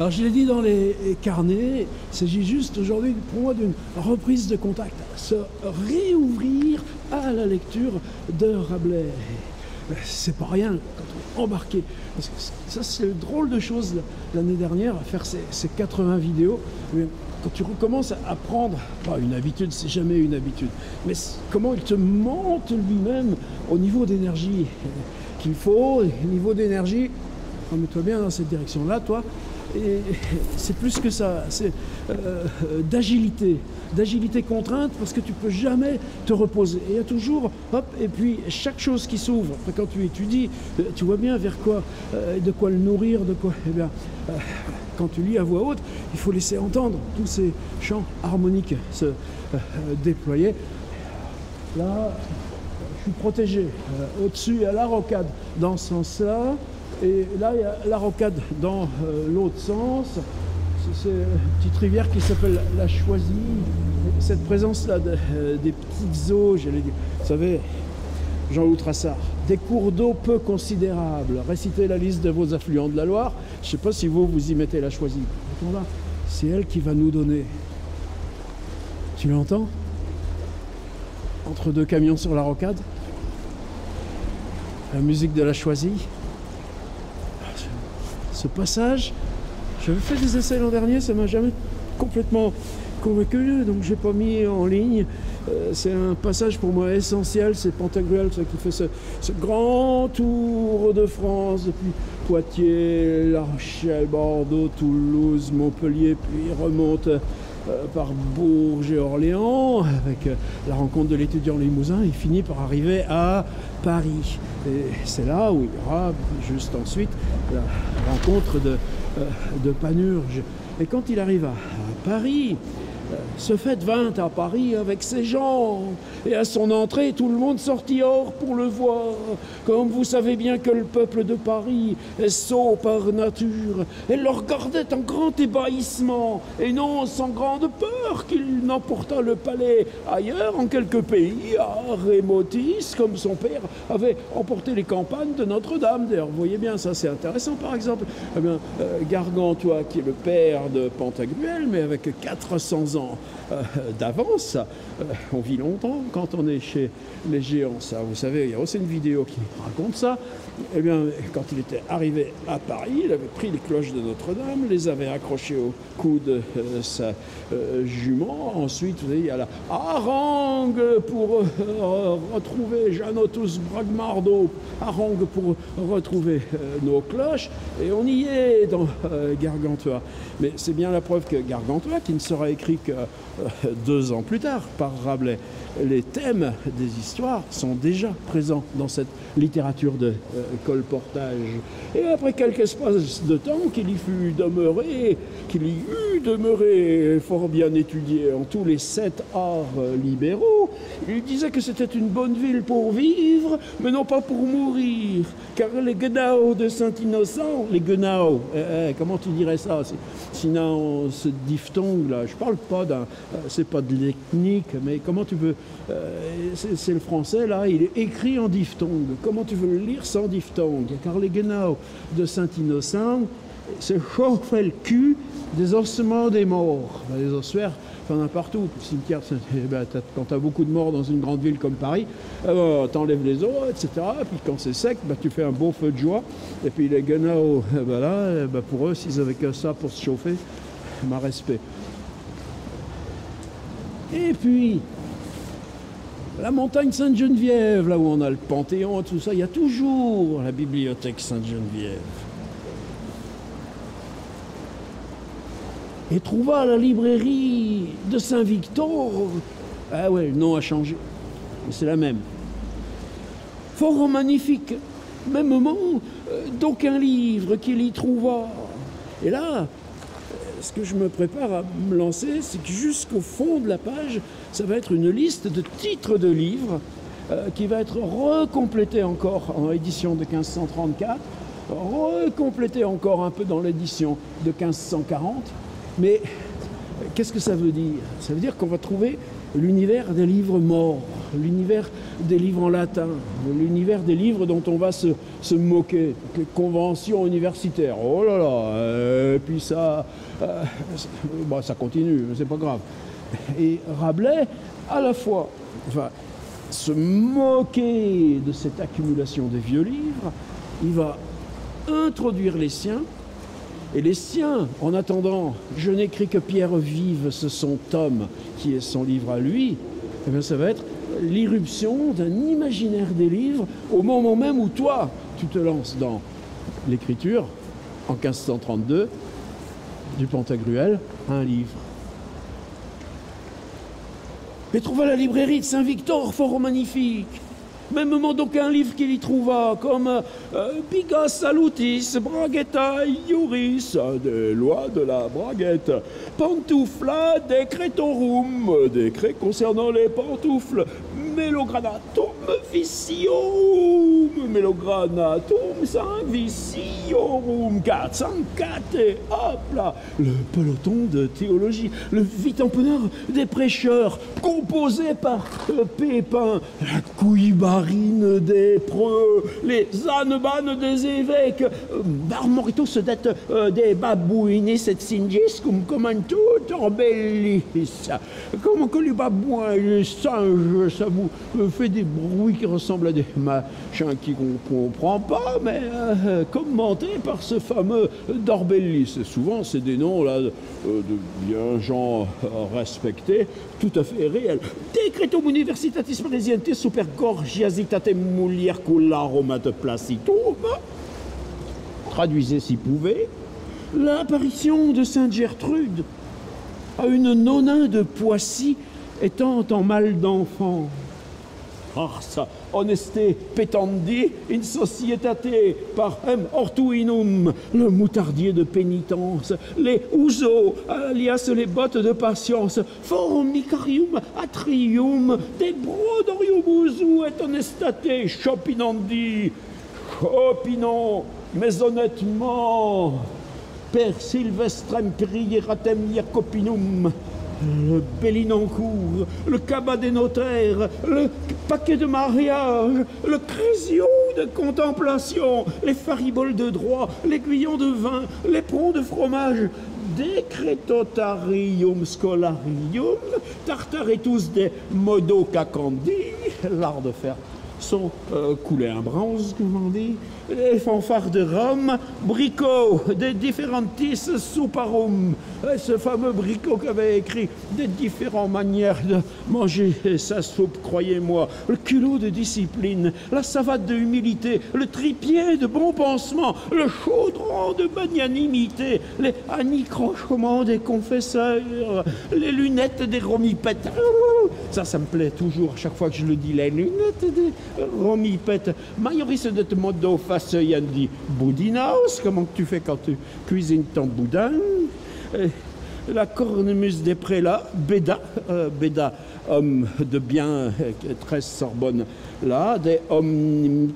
Alors je l'ai dit dans les carnets, il s'agit juste aujourd'hui pour moi d'une reprise de contact, se réouvrir à la lecture de Rabelais. C'est pas rien quand on est embarqué. Parce que ça, c'est une drôle de chose l'année dernière, à faire ces 80 vidéos. Mais quand tu recommences à apprendre, pas une habitude, c'est jamais une habitude, mais comment il te monte lui-même au niveau d'énergie qu'il faut, niveau d'énergie, remets-toi bien dans cette direction-là, toi. Et c'est plus que ça, c'est d'agilité contrainte, parce que tu peux jamais te reposer. Et il y a toujours, hop, et puis chaque chose qui s'ouvre. Après, quand tu étudies, tu vois bien vers quoi, de quoi le nourrir, de quoi. Eh bien, quand tu lis à voix haute, il faut laisser entendre tous ces chants harmoniques se déployer. Là, je suis protégé. Au-dessus, il y a la rocade dans ce sens-là. Et là, il y a la rocade dans l'autre sens. C'est une petite rivière qui s'appelle la Choisie. Cette présence-là des petites eaux, j'allais dire, vous savez, Jean-Loup Trassard, des cours d'eau peu considérables. Récitez la liste de vos affluents de la Loire. Je ne sais pas si vous y mettez la Choisie. C'est elle qui va nous donner. Tu l'entends? Entre deux camions sur la rocade. La musique de la Choisie. Ce passage, j'avais fait des essais l'an dernier, ça m'a jamais complètement convaincu, donc j'ai pas mis en ligne. C'est un passage pour moi essentiel, c'est Pantagruel qui fait ce grand tour de France depuis Poitiers, La Rochelle, Bordeaux, Toulouse, Montpellier, puis il remonte par Bourges et Orléans avec la rencontre de l'étudiant Limousin. Il finit par arriver à Paris. Et c'est là où il y aura juste ensuite la rencontre de Panurge. Et quand il arrive à Paris, se fête 20 à Paris avec ses gens, et à son entrée, tout le monde sortit hors pour le voir. Comme vous savez bien que le peuple de Paris est sot par nature, et le regardait en grand ébahissement, et non sans grande peur qu'il n'emportât le palais ailleurs, en quelques pays, à Rémotis, comme son père avait emporté les campagnes de Notre-Dame. D'ailleurs, vous voyez bien, ça c'est intéressant, par exemple. Eh bien, Gargantua, qui est le père de Pantagruel, mais avec 400 ans d'avance, on vit longtemps quand on est chez les géants. Ça, vous savez, il y a aussi une vidéo qui raconte ça. Eh bien, quand il était arrivé à Paris, il avait pris les cloches de Notre-Dame, les avait accrochées au cou de sa jument. Ensuite, vous voyez, il y a la harangue pour retrouver Janotus Bragmardo, harangue pour retrouver nos cloches, et on y est dans Gargantua. Mais c'est bien la preuve que Gargantua, qui ne sera écrit que 2 ans plus tard par Rabelais, les thèmes des histoires sont déjà présents dans cette littérature de colportage. Et après quelques espaces de temps qu'il y eut demeuré fort bien étudié en tous les 7 arts libéraux, il disait que c'était une bonne ville pour vivre, mais non pas pour mourir, car les guenaos de Saint-Innocent, les guenaos, comment tu dirais ça? Sinon, ce diphtongue là, je parle pas c'est pas de l'ethnique, mais comment tu veux, c'est le français là, il est écrit en diphtongue. Comment tu veux le lire sans diphtongue? Car les guenaos de Saint-Innocent se chauffaient le cul des ossements des morts. Ben, les ossuaires, t'en as partout. Le cimetière, quand tu as beaucoup de morts dans une grande ville comme Paris, t'enlèves les os, etc. Et puis quand c'est sec, tu fais un beau feu de joie. Et puis les guenaos, pour eux, s'ils avaient que ça pour se chauffer, ma respect. Et puis, la montagne Sainte-Geneviève, là où on a le Panthéon, tout ça, il y a toujours la bibliothèque Sainte-Geneviève. Et trouva la librairie de Saint-Victor. Ah ouais, le nom a changé, mais c'est la même. Fort magnifique, même moment, d'aucun livre qu'il y trouva. Et là, ce que je me prépare à me lancer, c'est que jusqu'au fond de la page, ça va être une liste de titres de livres qui va être recomplétée encore en édition de 1534, recomplétée encore un peu dans l'édition de 1540. Mais qu'est-ce que ça veut dire? Ça veut dire qu'on va trouver l'univers des livres morts, l'univers des livres en latin, l'univers des livres dont on va se moquer, les conventions universitaires. Oh là là, et puis ça continue, mais c'est pas grave. Et Rabelais, à la fois, se moquer de cette accumulation de vieux livres, il va introduire les siens, et les siens, en attendant, je n'écris que pierre vive, ce son Tom, qui est son livre à lui, eh bien ça va être l'irruption d'un imaginaire des livres au moment même où toi, tu te lances dans l'écriture, en 1532, du Pantagruel, un livre. Mais trouva la librairie de Saint-Victor fort magnifique. Même d'aucun livre qu'il y trouva, comme Bigas Salutis, Braguetta Iuris, des lois de la braguette, Pantoufla Decretorum, décret concernant les pantoufles, Melogranatum Viciorum, Melogranatum 5 Viciorum 404, et hop là, le peloton de théologie, le vitempreneur des prêcheurs, composé par Pépin, la couille-barine des preux, les ânes-bannes des évêques, Marmoritus det des babouinis et singis cum commentu torbellis. Comment que les babouins et les singes, ça vous fait des bruits qui ressemblent à des machins qu'on ne comprend pas, mais commentés par ce fameux Dorbellis. Souvent, c'est des noms là de bien gens respectés, tout à fait réels. Decretum universitatis parisientis super gorgiasitatem muliercularum ad placitum. Traduisez s'il pouvait. L'apparition de Sainte Gertrude à une nonain de Poissy étant en mal d'enfant. Ars honesté petandi in societate par ortuinum, le moutardier de pénitence, les ouzo, alias les bottes de patience, formicarium atrium, des brodorium usu et honestate, chopinandi, chopinon, mais honnêtement, per Sylvestrem prieratem Jacopinum, le Bellinancourt, le cabas des notaires, le paquet de mariage, le crésio de contemplation, les fariboles de droit, l'aiguillon de vin, l'éperon de fromage, Decretotarium scholarium, tartaretus de modo cacandi, l'art de faire son couler un bronze, comme on dit, les fanfares de Rome, Bricot, des differentis suparum, ce fameux Bricot qui avait écrit des différentes manières de manger sa soupe, croyez-moi, le culot de discipline, la savate de humilité, le tripied de bon pansement, le chaudron de magnanimité, les anicrochements des confesseurs, les lunettes des romipettes. Ça me plaît toujours, chaque fois que je le dis, les lunettes des romipettes. Majoris de modo faceuillandi boudinaus, comment tu fais quand tu cuisines ton boudin. La cornemuse des prélats, Béda, homme de bien, 13 Sorbonne, là, des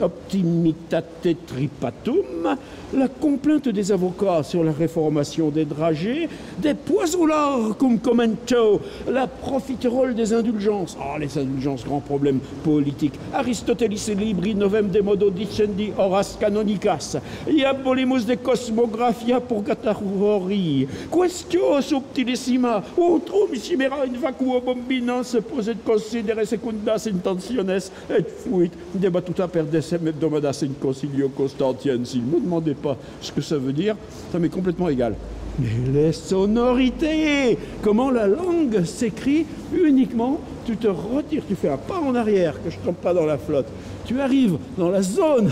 optimitate tripatum, la complainte des avocats sur la réformation des dragées, des poisolards cum commento, la profiterole des indulgences. Ah, les indulgences, grand problème politique. Aristotelis libri novem de modo dicendi horas canonicas, iabolimus de cosmographia purgatori, questio subtilissima, utrum chimera in vacuo bombinans poset considere secundas intentiones et fuit debatuta per decem hebdomadas in concilio Constantiensis. Ne me demandez pas ce que ça veut dire, ça m'est complètement égal. Mais les sonorités, comment la langue s'écrit uniquement, tu te retires, tu fais un pas en arrière, que je ne tombe pas dans la flotte. Tu arrives dans la zone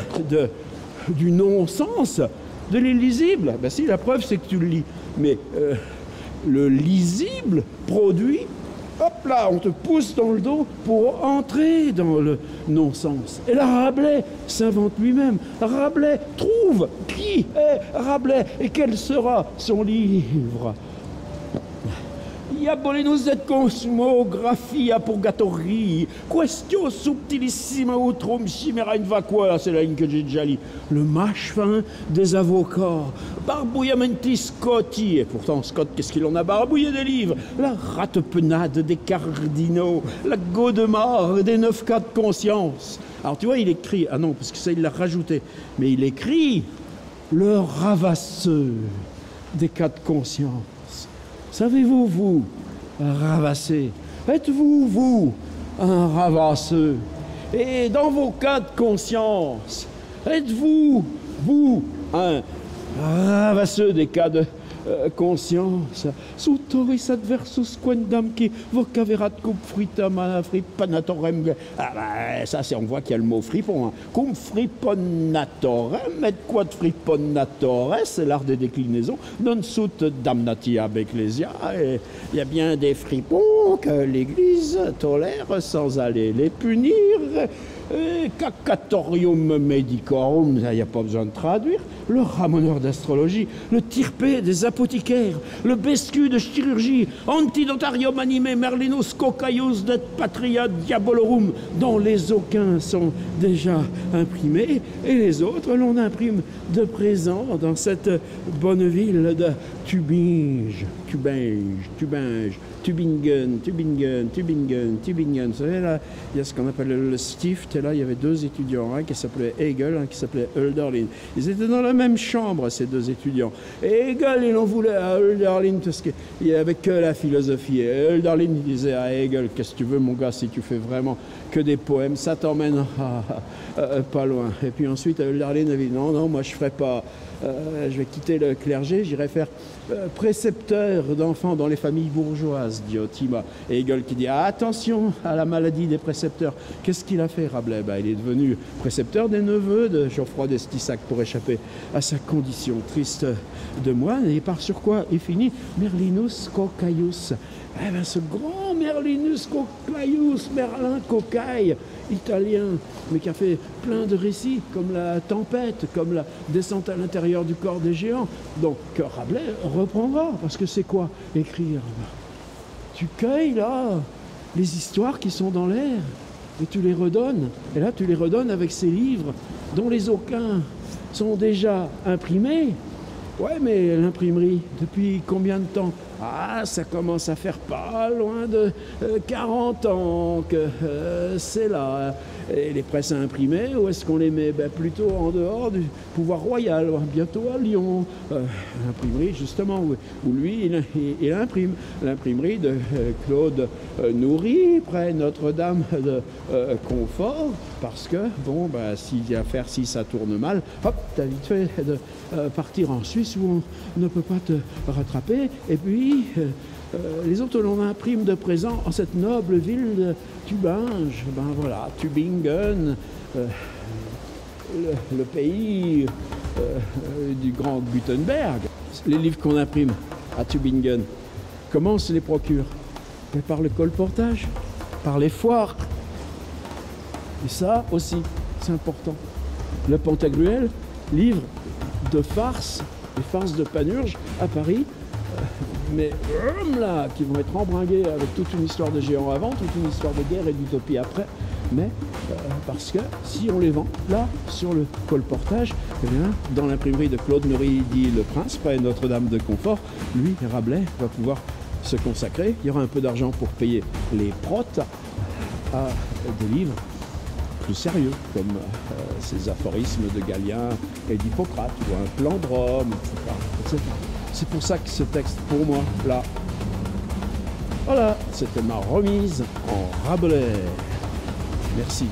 du non-sens, de l'illisible. Ben si, la preuve, c'est que tu le lis. Mais le lisible produit, hop là, on te pousse dans le dos pour entrer dans le non-sens. Et là, Rabelais s'invente lui-même. Rabelais trouve qui est Rabelais et quel sera son livre. diabolinus et cosmographia purgatorii, questio subtilissima utrum chimera in vacua, c'est la ligne que j'ai déjà lu. Le mâche fin des avocats, barbouillamenti Scotti, et pourtant Scott, qu'est-ce qu'il en a barbouillé des livres? La rate-penade des cardinaux, la godemare des 9 cas de conscience. Alors tu vois, il écrit, ah non, parce que ça il l'a rajouté, mais il écrit le ravasseur des cas de conscience. Savez-vous, vous, ravasser? Êtes-vous, vous, un ravasseur? Et dans vos cas de conscience, êtes-vous, vous, un ravasseur des cas de conscience? Sutoris adversus quendam qui vocaverat cum fritam fripanatorem. Ah ben, ça, c'est, on voit qu'il y a le mot fripon. Hein. Cum fripanatorem, et quod friponatore, c'est l'art des déclinaisons. Non sut damnatia ecclesia. Et il y a bien des fripons que l'Église tolère sans aller les punir. Cacatorium medicorum, il n'y a pas besoin de traduire, le ramoneur d'astrologie, le tirpé des apothicaires, le bescu de chirurgie, antidotarium animé merlinus cocaius de patria diabolorum, dont les aucun sont déjà imprimés, et les autres l'on imprime de présent dans cette bonne ville de Tübingen. Vous savez, là, il y a ce qu'on appelle le Stift, et là, il y avait 2 étudiants, un qui s'appelait Hegel, un qui s'appelait Hölderlin. Ils étaient dans la même chambre, ces 2 étudiants. Et Hegel, il en voulait à Hölderlin, parce qu'il n'y avait que la philosophie. Et Hölderlin, il disait à Hegel, qu'est-ce que tu veux, mon gars, si tu fais vraiment que des poèmes, ça t'emmène pas loin. Et puis ensuite, Hölderlin avait dit, non, moi, je ferai pas... je vais quitter le clergé, j'irai faire précepteur d'enfants dans les familles bourgeoises, dit Otima. Et Hegel qui dit attention à la maladie des précepteurs. Qu'est-ce qu'il a fait, Rabelais? Il est devenu précepteur des neveux de Geoffroy d'Estissac pour échapper à sa condition triste de moine. Et il part sur quoi? Il finit Merlinus Cocaius. Eh bien, ce grand Merlinus Cocaius, Merlin Cocaille, italien, mais qui a fait plein de récits, comme la tempête, comme la descente à l'intérieur du corps des géants. Donc Rabelais reprendra, parce que c'est quoi écrire? Tu cueilles là les histoires qui sont dans l'air, et tu les redonnes. Et là, tu les redonnes avec ces livres, dont les aucun sont déjà imprimés. Ouais, mais l'imprimerie, depuis combien de temps? Ah, ça commence à faire pas loin de 40 ans que c'est là. Et les presses à imprimer, où est-ce qu'on les met? Plutôt en dehors du pouvoir royal, bientôt à Lyon. L'imprimerie, justement, où lui, il imprime. L'imprimerie de Claude Noury, près Notre-Dame de Confort, parce que, bon, si ça tourne mal, hop, t'as vite fait de partir en Suisse où on ne peut pas te rattraper. Et puis, les autres l'on imprime de présent en cette noble ville de Tübingen. Voilà, Tübingen, le pays du grand Gutenberg. Les livres qu'on imprime à Tübingen, comment on se les procure? Par le colportage, par les foires. Et ça aussi, c'est important. Le Pantagruel, livre de farces, des farces de Panurge à Paris, mais là, qui vont être embringués avec toute une histoire de géants avant, toute une histoire de guerre et d'utopie après, mais parce que si on les vend là, sur le colportage, eh bien, dans l'imprimerie de Claude Noury dit Le Prince, près Notre-Dame de Confort, lui, Rabelais, va pouvoir se consacrer. Il y aura un peu d'argent pour payer les protes à des livres plus sérieux, comme ces aphorismes de Galien et d'Hippocrate, ou un plan de Rome, etc. C'est pour ça que ce texte, pour moi, là, voilà, c'était ma remise en Rabelais. Merci.